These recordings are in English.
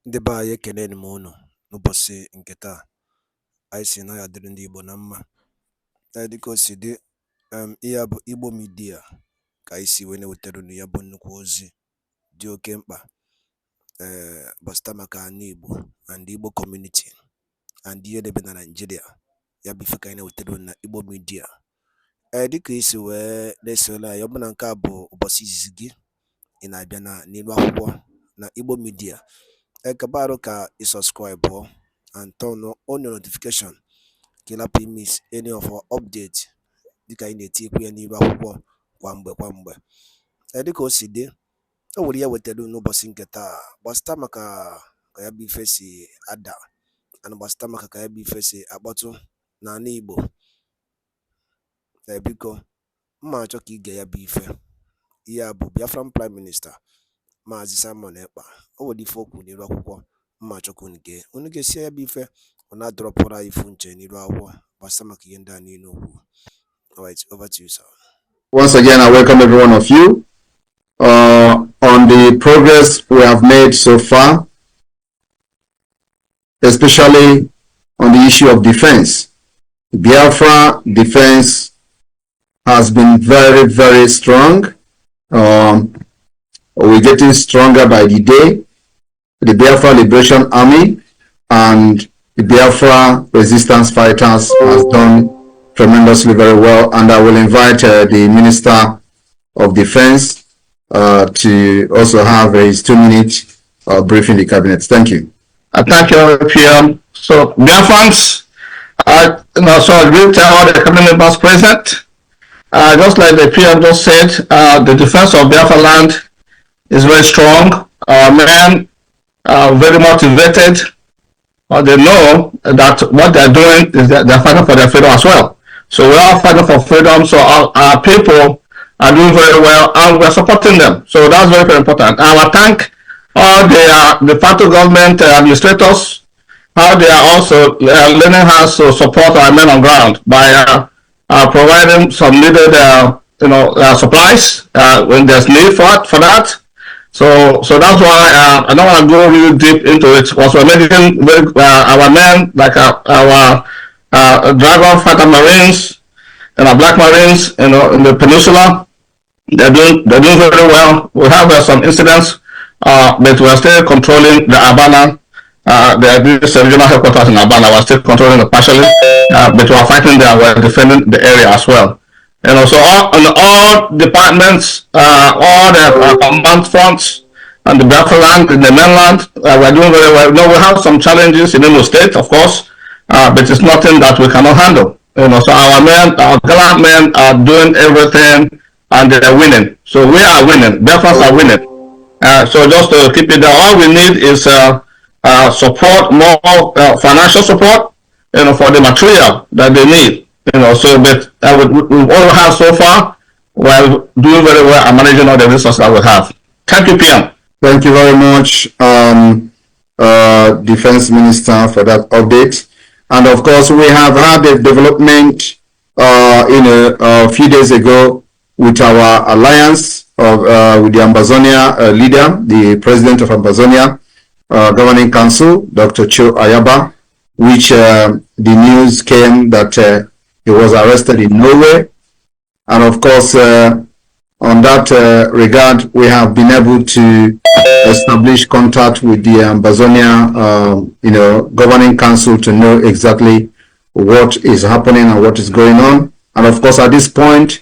Ndị be anyị ekene m unu n'ụbọchị nke taa. Anyị si na ya dịrị ndị Igbo na mma. Dịka o si dị, ihe bụ Igbo Media ka anyị si wee na-ewetara unu ya bụ nnukwu ozi dị oke mkpa gbasịta maka ana Igbo and Igbo community and ihe debe na Nigeria. Ya bụ ife ka anyị na-ewetara unu na Igbo Media. Dịka isi wee na-esole anyị, ọ bụ na nke a bụ ụbọchị izizi gị ị na-abịa n'ilu akwụkwọ na Igbo Media, kabaru ka subscribe and turn on your notification ka ị miss any of our updates dịka anyị na-etikwu ya n'ilu akwụkwọ kwa mgbe. Dịka o si dị, o nwere ya wetara n'ụbọchị nke taa gbasịta maka ka ya bụ ife si ada and gbasịta maka ka ya bụ ife si akpọtụ n'ala Igbo. Biko mma achọ ka ige ya bụ ife. Ihe a bụ Biafran Prime Minister MAZI Simon Ekpa. O nwere ife okwu n'ilu akwụkwọ mma achọ ka unu ga-esi ya bụ ife ọ na-adọrọpụrụ anyị ifu nche n'ilu akwụkwọ gbasịta maka ihe ndị a niile okwu. Alright, over to you, sir. Once again, I welcome every one of you on the progress we have made so far, especially on the issue of defense. Biafra defense has been very, very strong. We're getting stronger by the day. The Biafra Liberation Army and the Biafra resistance fighters has done tremendously very well, and I will invite the Minister of Defense to also have his 2-minute briefing the cabinet. Thank you. Thank you, PM. So, Biafrans, so I greet all the cabinet members present. Just like the PM just said, the defense of Biafra land is very strong. Our men are very motivated. They know that what they're doing is that they're fighting for their freedom as well. So we are fighting for freedom. So our people are doing very well, and we're supporting them. So that's very, very important. I will thank all the federal government administrators, how they are also learning how to support our men on ground by providing some needed supplies when there's need for that. So that's why I don't want to go really deep into it. Also, we're making our men, like our Dragon Fighter Marines and our Black Marines, in the peninsula, they're doing very well. We have some incidents, but we're still controlling the Abana. This regional headquarters in Abana, we're still controlling it partially, but we're fighting there. We're defending the area as well. And also all departments, all the command fronts and the Biafra land in the mainland, we're doing very well. We have some challenges in Imo State, of course, but it's nothing that we cannot handle. So our men, our gallant men are doing everything and they're winning. So we are winning. Biafrans are winning. So just to keep it there, all we need is support, more financial support, for the material that they need. So but we all have so far, we're doing very well and managing all the resources that we have. Thank you, PM. Thank you very much, Defense Minister, for that update. And of course, we have had a development a few days ago with our alliance with the Ambazonia leader, the president of Ambazonia Governing Council, Dr. Cho Ayaba, which the news came that he was arrested in Norway. And of course, on that regard, we have been able to establish contact with the Ambazonia, Governing Council to know exactly what is happening and what is going on. And of course, at this point,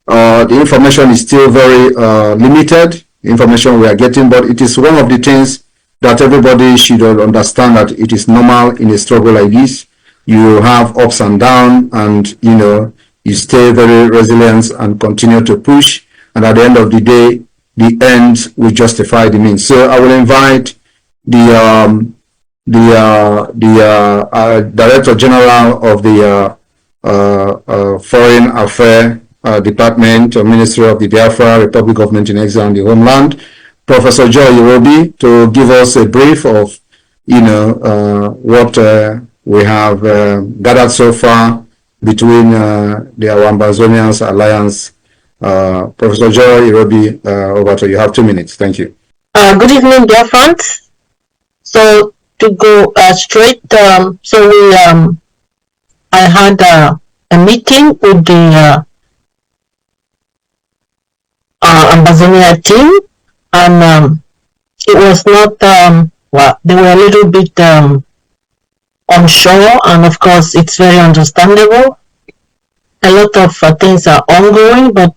the information is still very limited, information we are getting, but it is one of the things that everybody should understand, that it is normal in a struggle like this. You have ups and downs, and you stay very resilient and continue to push, and at the end of the day, the end will justify the means. So I will invite the Director General of the Foreign Affairs Department or Ministry of the Biafra Republic Government in Exile and the Homeland, Professor Joy Irobi, to give us a brief of what we have gathered so far between the Ambazonians Alliance. Professor Joy Irobi, over to you. You have 2 minutes. Thank you. Good evening, dear friends. So to go straight, so I had a meeting with the Ambazonia team, and it was not, well, they were a little bit unsure, and of course it's very understandable. A lot of things are ongoing, but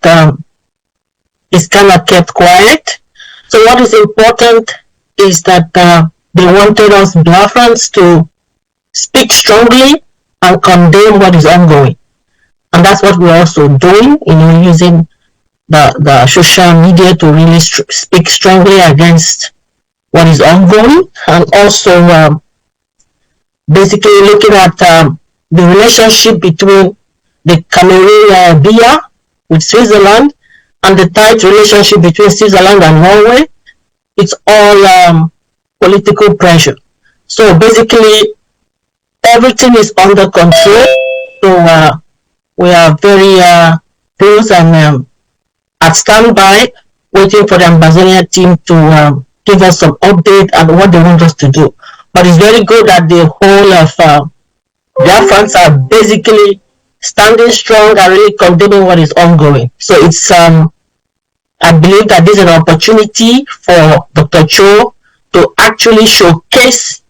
it's kind of kept quiet. So what is important is that they wanted us Biafrans to speak strongly and condemn what is ongoing. And that's what we're also doing, using the social media to really speak strongly against what is ongoing, and also basically looking at the relationship between the Cameroon BIA with Switzerland and the tight relationship between Switzerland and Norway. It's all political pressure. So basically, everything is under control. So we are very close and at standby, waiting for the Ambazonia team to give us some update on what they want us to do. But it's very good that the whole of Biafrans are basically standing strong and really condemning what is ongoing. So it's I believe that this is an opportunity for Dr. Cho to actually showcase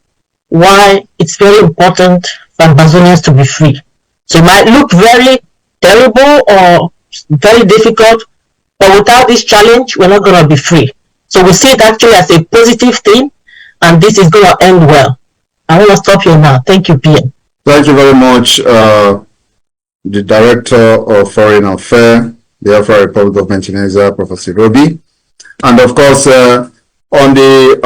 why it's very important for Ambazonians to be free. So it might look very terrible or very difficult, but without this challenge, we're not going to be free. So we see it actually as a positive thing, and this is going to end well. I want to stop here now. Thank you, PM. Thank you very much, the Director of Foreign Affairs, the BIAFRA Republic of Nigeria, Professor Robi, and of course on the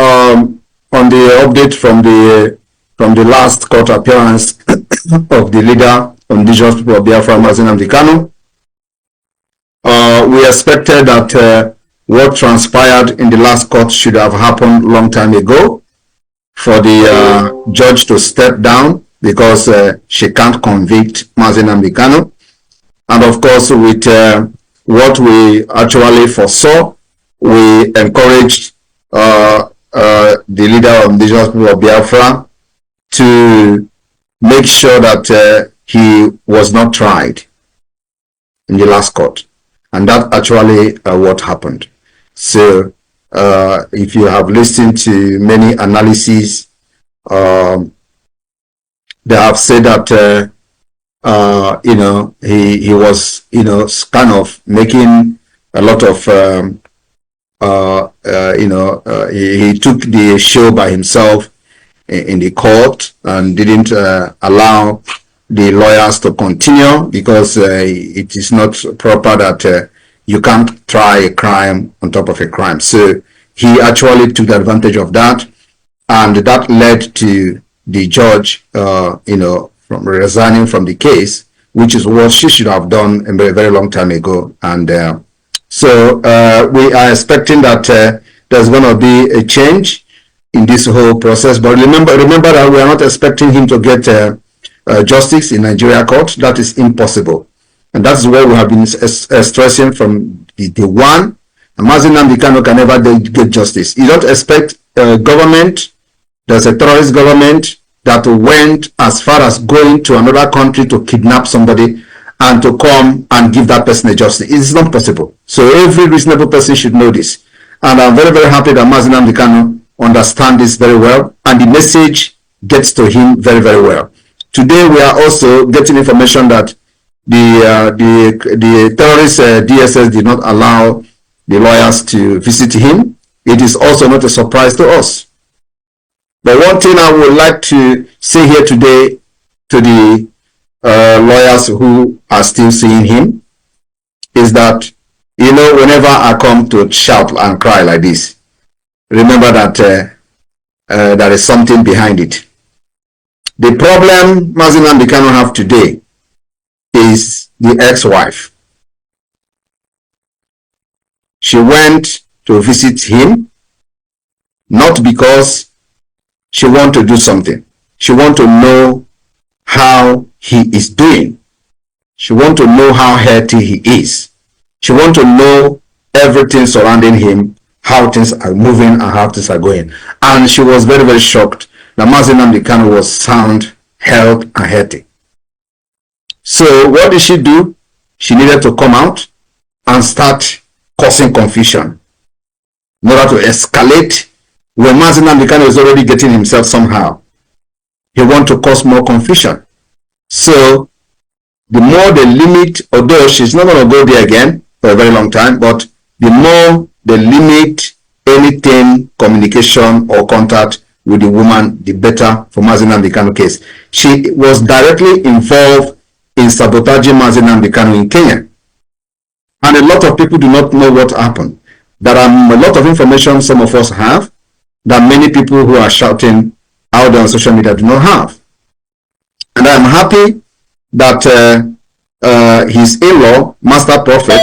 update from the last court appearance of the leader of indigenous people of Biafra, MAZI Kanu. We expected that what transpired in the last court should have happened long time ago, for the judge to step down because she can't convict MAZI Kanu. And of course, with what we actually foresaw, we encouraged the leader of indigenous people of Biafra to make sure that he was not tried in the last court. And that actually what happened. So if you have listened to many analyses, they have said that he was kind of making a lot of he took the show by himself in the court and didn't allow the lawyers to continue, because it is not proper that you can't try a crime on top of a crime. So he actually took advantage of that, and that led to the judge from resigning from the case, which is what she should have done a very, very long time ago. And so we are expecting that there's going to be a change in this whole process. But remember that we are not expecting him to get justice in Nigeria court. That is impossible. And that's where we have been stressing from the one. MAZI Kanu can never get justice. You don't expect government, there's a terrorist government that went as far as going to another country to kidnap somebody and to come and give that person a justice. It's not possible. So every reasonable person should know this. And I'm very, very happy that MAZI Kanu understand this very well, and the message gets to him very, very well. Today we are also getting information that the terrorist DSS did not allow the lawyers to visit him. It is also not a surprise to us. But one thing I would like to say here today to the lawyers who are still seeing him is that, whenever I come to shout and cry like this, remember that there is something behind it. The problem MAZI Kanu have today is the ex-wife. She went to visit him not because she wants to do something. She wants to know how he is doing. She wants to know how healthy he is. She wants to know everything surrounding him how things are moving and how things are going. And she was very, very shocked that MAZI Nnamdi Kanu was sound, health, and healthy. So what did she do? She needed to come out and start causing confusion in order to escalate when MAZI Nnamdi Kanu is already getting himself somehow. He wants to cause more confusion. So the more they limit, although she's not going to go there again for a very long time, but the more they limit anything, communication or contact with the woman, the better for MAZI Nnamdi Kanu case. She was directly involved in sabotaging MAZI Nnamdi Kanu in Kenya. And a lot of people do not know what happened. There are a lot of information some of us have that many people who are shouting out there on social media do not have. And I'm happy that his in-law, Master Prophet,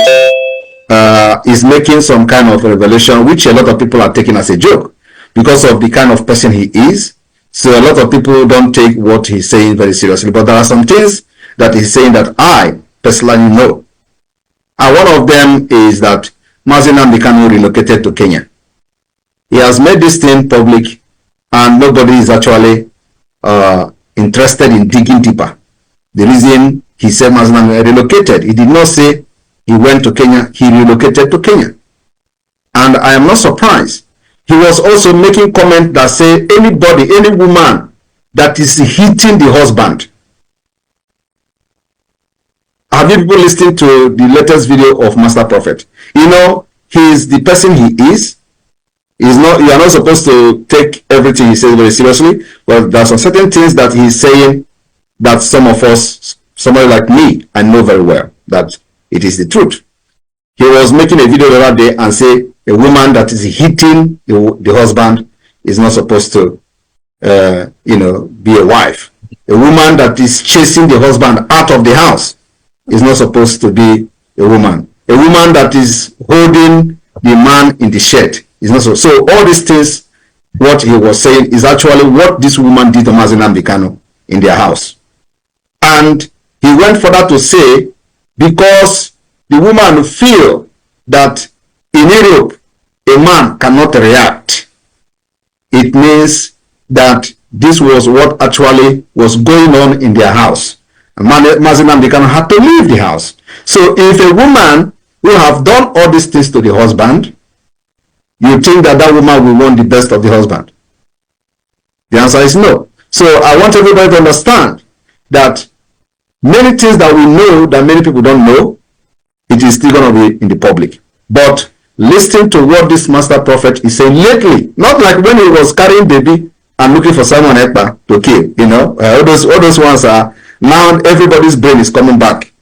is making some kind of revelation, which a lot of people are taking as a joke because of the kind of person he is. So a lot of people don't take what he's saying very seriously. But there are some things that he's saying that I personally know. And one of them is that MAZI Nnamdi Kanu relocated to Kenya. He has made this thing public and nobody is actually interested in digging deeper. The reason he said MAZI Nnamdi relocated, he did not say he went to Kenya, he relocated to Kenya. And I am not surprised. He was also making comment that say anybody, any woman that is hitting the husband. Have you people listened to the latest video of Master Prophet? You know, he is the person he is. He's not, you are not supposed to take everything he says very seriously, but there are some certain things that he's saying that some of us, somebody like me, I know very well that it is the truth. He was making a video the other day and say a woman that is hitting the husband is not supposed to, be a wife. A woman that is chasing the husband out of the house is not supposed to be a woman. A woman that is holding the man in the shed is not so. So all these things, what he was saying is actually what this woman did to MAZI Nnamdi Kanu in their house. And he went further to say, because the woman feel that in Europe, a man cannot react, it means that this was what actually was going on in their house. MAZI Nnamdi Kanu had to leave the house. So if a woman will have done all these things to the husband, you think that that woman will want the best of the husband? The answer is no. So I want everybody to understand that many things that we know that many people don't know, it is still going to be in the public. But listen to what this Master Prophet is saying lately, not like when he was carrying baby and looking for Simon EKPA to kill, all those ones are, now everybody's brain is coming back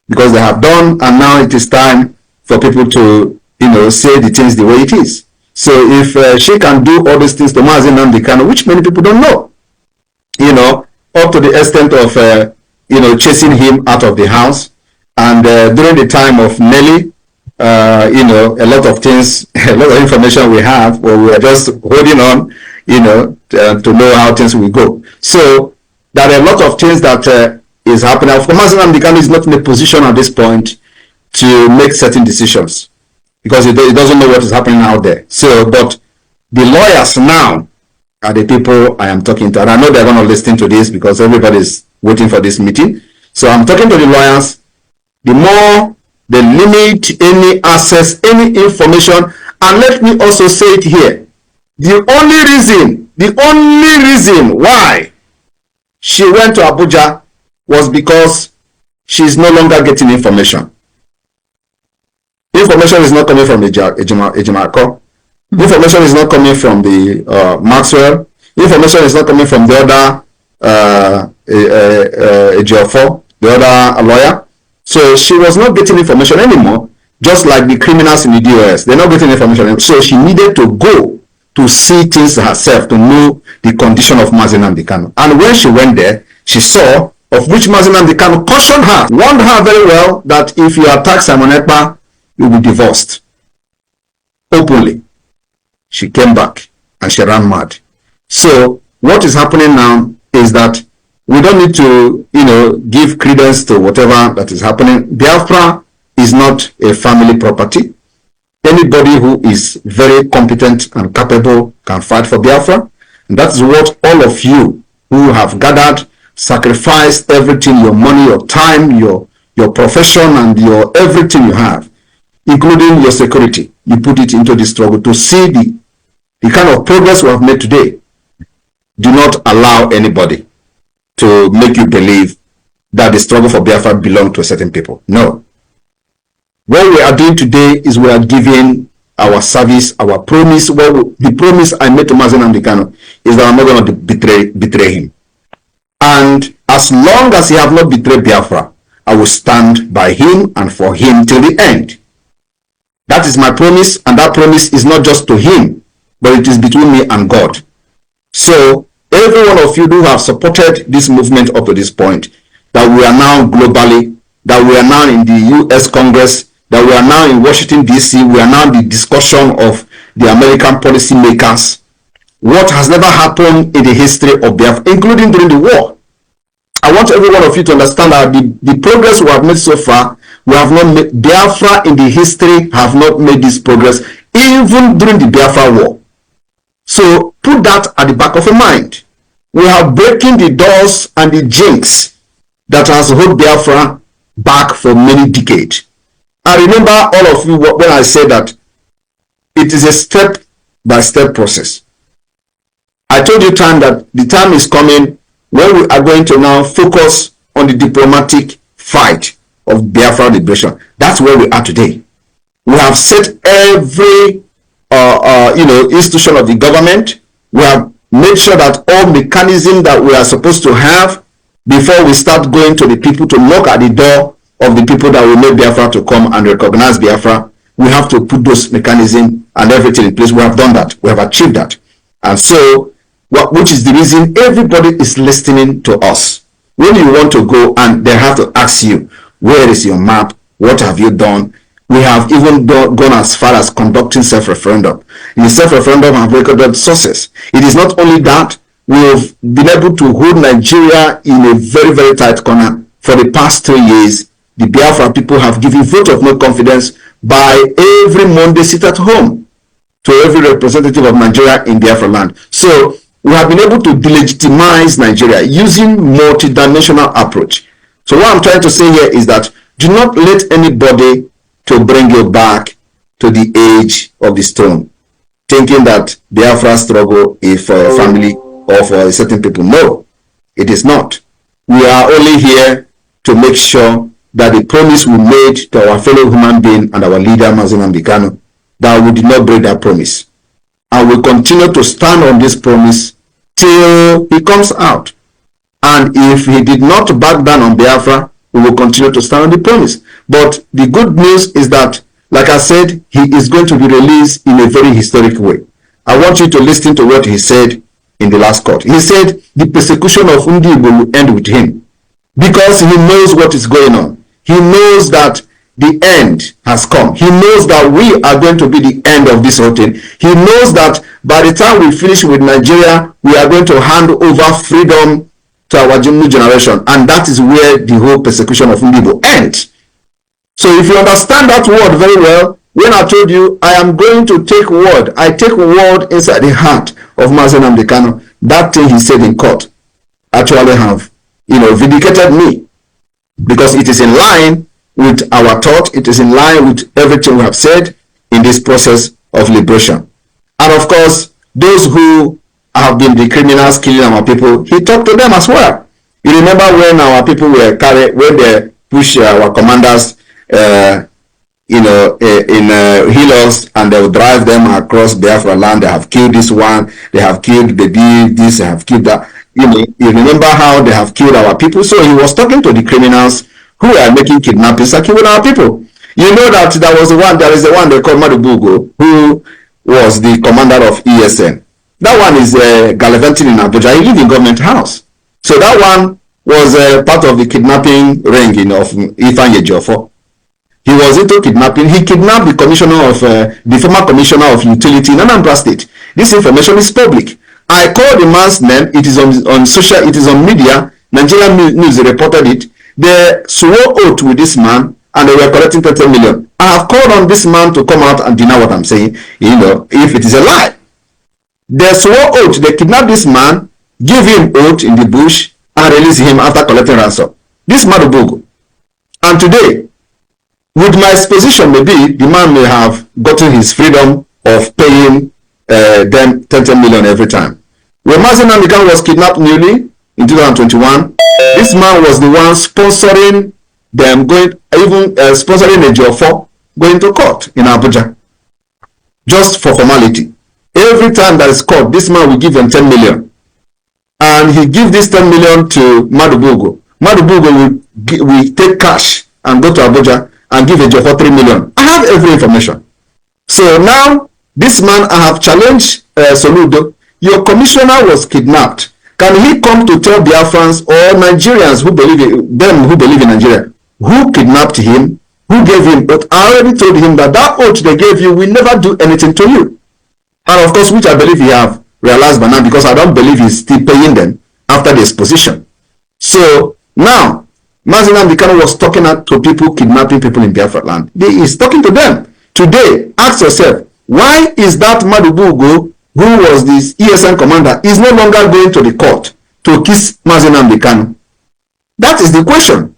because they have done, and now it is time for people to, say the things the way it is. So if she can do all these things to MAZI Nnamdi Kanu, which many people don't know, up to the extent of, chasing him out of the house, and during the time of Nelly, a lot of things, a lot of information we have, but we are just holding on, to know how things will go. So there are a lot of things that is happening. Of course, MAZI Nnamdi Kanu is not in a position at this point to make certain decisions because he doesn't know what is happening out there. So, but the lawyers now are the people I am talking to, and I know they're going to listen to this because everybody is waiting for this meeting. So I'm talking to the lawyers. The more they limit any access, any information, and let me also say it here. The only reason why she went to Abuja was because she is no longer getting information. Information is not coming from Ejimako. Information is not coming from the Maxwell. Information is not coming from the other Ejiofor, the other lawyer. So she was not getting information anymore, just like the criminals in the DOS. They're not getting information anymore. So she needed to go to see things herself, to know the condition of MAZI Nnamdi Kanu. And when she went there, she saw of which MAZI Nnamdi Kanu cautioned her, warned her very well that if you attack Simon EKPA, you'll be divorced. Openly. She came back and she ran mad. So what is happening now is that we don't need to, give credence to whatever that is happening. BIAFRA is not a family property. Anybody who is very competent and capable can fight for Biafra. And that is what all of you who have gathered, sacrificed everything, your money, your time, your profession, and your everything you have, including your security, you put it into the struggle to see the kind of progress we have made today. Do not allow anybody to make you believe that the struggle for Biafra belongs to certain people. No. What we are doing today is we are giving our service, our promise. The promise I made to MAZI Nnamdi Kanu is that I'm not going to betray him. And as long as he have not betrayed Biafra, I will stand by him and for him till the end. That is my promise, and that promise is not just to him, but it is between me and God. So every one of you who have supported this movement up to this point, that we are now globally, that we are now in the US Congress, that we are now in Washington, D.C., we are now in the discussion of the American policymakers. What has never happened in the history of Biafra, including during the war. I want every one of you to understand that the progress we have made so far, we have not made, Biafra in the history have not made this progress, even during the Biafra war. So put that at the back of your mind. We are breaking the doors and the jinx that has held Biafra back for many decades. I remember all of you when I said that it is a step-by-step process. I told you that the time is coming when we are going to now focus on the diplomatic fight of Biafra liberation. That's where we are today. We have set every institution of the government. We have made sure that all mechanisms that we are supposed to have before we start going to the people to knock at the door of the people that will make Biafra to come and recognize Biafra, we have to put those mechanisms and everything in place. We have done that. We have achieved that. And so, which is the reason everybody is listening to us. When you want to go and they have to ask you, where is your map? What have you done? We have even gone as far as conducting self-referendum. In the self-referendum have recorded sources. It is not only that, we have been able to hold Nigeria in a very, very tight corner. For the past 3 years, the Biafra people have given vote of no confidence by every Monday sit at home to every representative of Nigeria in Biafra land. So we have been able to delegitimize Nigeria using multidimensional approach. So what I'm trying to say here is that do not let anybody to bring you back to the age of the stone, thinking that Biafra struggle is for a family or for certain people. No, it is not. We are only here to make sure that the promise we made to our fellow human being and our leader, MAZI Nnamdi Kanu, that we did not break that promise. And we continue to stand on this promise till he comes out. And if he did not back down on Biafra, we will continue to stand on the promise. But the good news is that, like I said, he is going to be released in a very historic way. I want you to listen to what he said in the last court. He said the persecution of Ndi Igbo will end with him because he knows what is going on. He knows that the end has come. He knows that we are going to be the end of this whole thing. He knows that by the time we finish with Nigeria, we are going to hand over freedom to our new generation. And that is where the whole persecution of Ndi Igbo ends. So if you understand that word very well, when I told you I am going to take word, I take word inside the heart of MAZI Nnamdi Kanu, that thing he said in court actually have, vindicated me, because it is in line with our thought, it is in line with everything we have said in this process of liberation. And of course, those who have been the criminals killing our people, he talked to them as well. You remember when our people were carried, when they pushed our commanders in helos, and they will drive them across Biafra land. They have killed this one, they have killed this, they have killed that. You remember how they have killed our people? So he was talking to the criminals who are making kidnappings and killing our people. You know that there is the one they call Madubugo, who was the commander of ESN. That one is gallivanting in Abuja. He lived in government house. So that one was part of the kidnapping ring of Ifeanyi Ejiofor. He was into kidnapping. He kidnapped the the former commissioner of utility in Anambra State. This information is public. I called the man's name. It is on social. It is on media. Nigerian news reported it. They swore oath with this man and they were collecting 30 million. I have called on this man to come out and deny what I'm saying, if it is a lie. They swore oath. They kidnapped this man, give him oath in the bush, and release him after collecting ransom. This Madubugu. And today, with my exposition, maybe the man may have gotten his freedom of paying them 30 million every time. When MAZI was kidnapped newly in 2021, this man was the one sponsoring them sponsoring the J4 going to court in Abuja, just for formality. Every time that is court, this man will give them 10 million. And he give this 10 million to Madubugu. Madubugu will take cash and go to Abuja and give a job for 3 million. I have every information. So now, this man, I have challenged Soludo. Your commissioner was kidnapped. Can he come to tell Biafrans or Nigerians who believe in Nigeria, who kidnapped him, who gave him oath? I already told him that oath they gave you will never do anything to you. And of course, which I believe he have realized by now, because I don't believe he's still paying them after the exposition. So now, MAZI was talking to people kidnapping people in Biafra land. He is talking to them. Today, ask yourself, why is that Madubugu, who was this ESN commander, is no longer going to the court to kiss MAZI? That is the question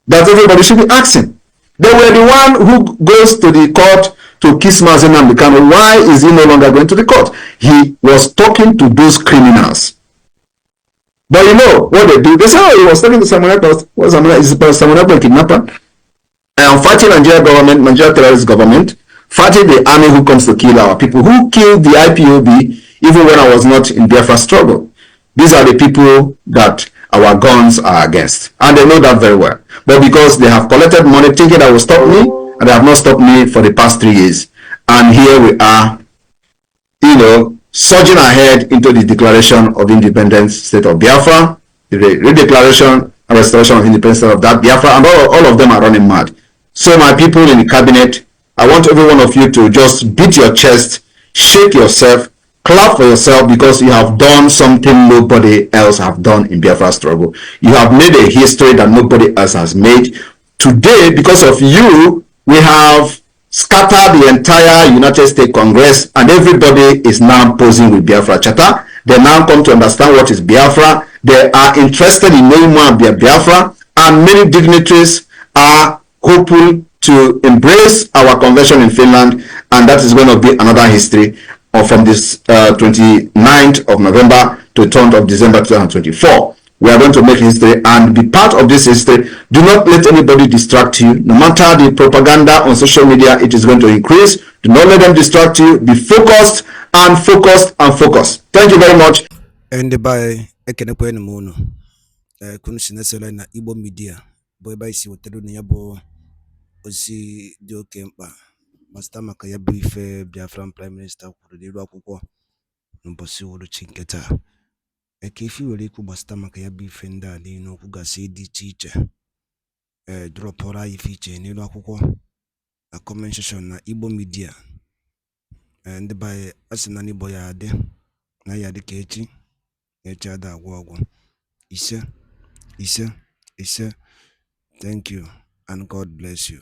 that everybody should be asking. They were the one who goes to the court to kiss MAZI. Why is he no longer going to the court? He was talking to those criminals. But you know what they do? They say, oh, he was talking to someone else. Is someone else a kidnapper? And fighting Nigeria government, Nigeria terrorist government, fighting the army who comes to kill our people, who killed the IPOB even when I was not in Biafra struggle. These are the people that our guns are against. And they know that very well. But because they have collected money thinking that will stop me, and they have not stopped me for the past 3 years. And here we are, surging ahead into the declaration of independence state of Biafra, the redeclaration and restoration of independence of that Biafra, and all of them are running mad. So my people in the cabinet, I want every one of you to just beat your chest, shake yourself, clap for yourself, because you have done something nobody else have done in Biafra struggle. You have made a history that nobody else has made. Today, because of you, we have scattered the entire United States Congress, and everybody is now posing with Biafra Charter. They now come to understand what is Biafra. They are interested in knowing more about Biafra, and many dignitaries are hopeful to embrace our convention in Finland, and that is going to be another history from this 29th of November to 10th of December 2024. We are going to make history and be part of this history. Do not let anybody distract you. No matter the propaganda on social media, it is going to increase. Do not let them distract you. Be focused and focused and focused. Thank you very much. And by Ekenekwen Mono, Kunsinesela na Igbo media, boy by si wotero na yabo osi di okempa. Master maka ya brief Biafran Prime Minister kwuru n'iru akwụkwọ n'ụbọchị uhuruchi nke taa. Ekefi were ikwu gbasata maka ya bụ ife ndị a niile okwu gasị dị iche iche dropụrụ anyị ife iche n'iru akwụkwọ na comment section na Igbo media. Ndị be asị na n'Igbo ya adị na ya dị ka echi ada agwụ ọgwụ. Ise. Thank you and God bless you.